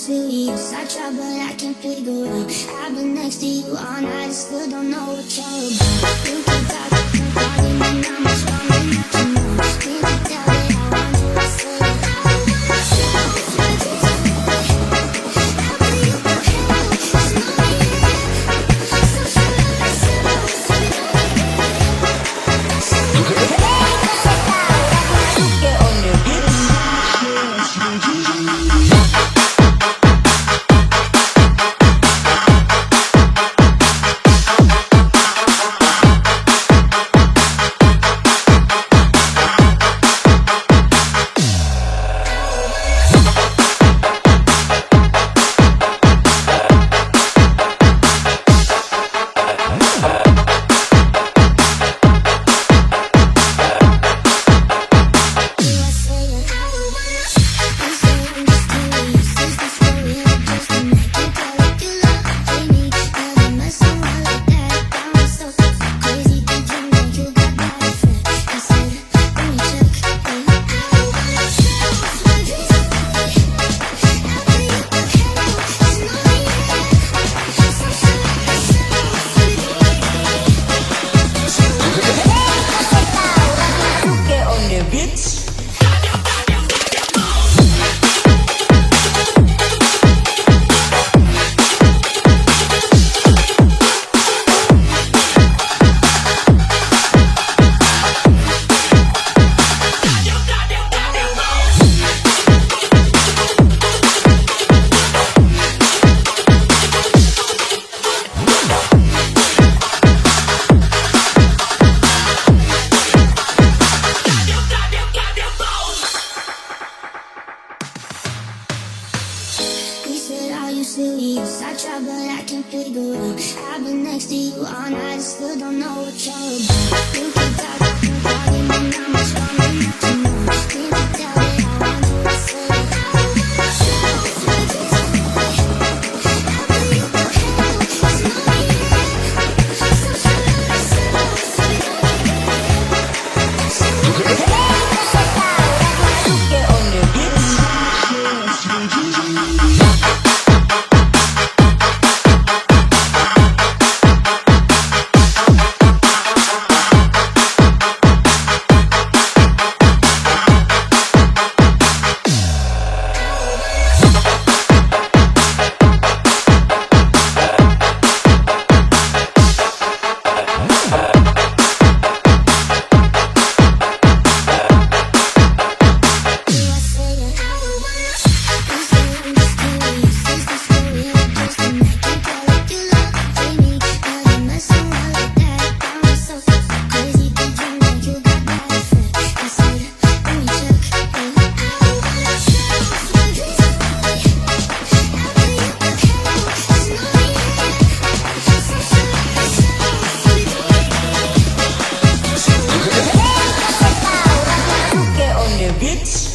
serious? I try but I can't figure out. I've been next to you all night, I still don't know what you're about. You keep talking, calling me now, I'm stronger than you know. Can't you tell that I want you? I say serious? I try but I can't figure out. I've been next to you all night, I still don't know what you're about. You keep talking, calling me now, I'm stronger than you know. Can't you tell that I want you? I say Beats.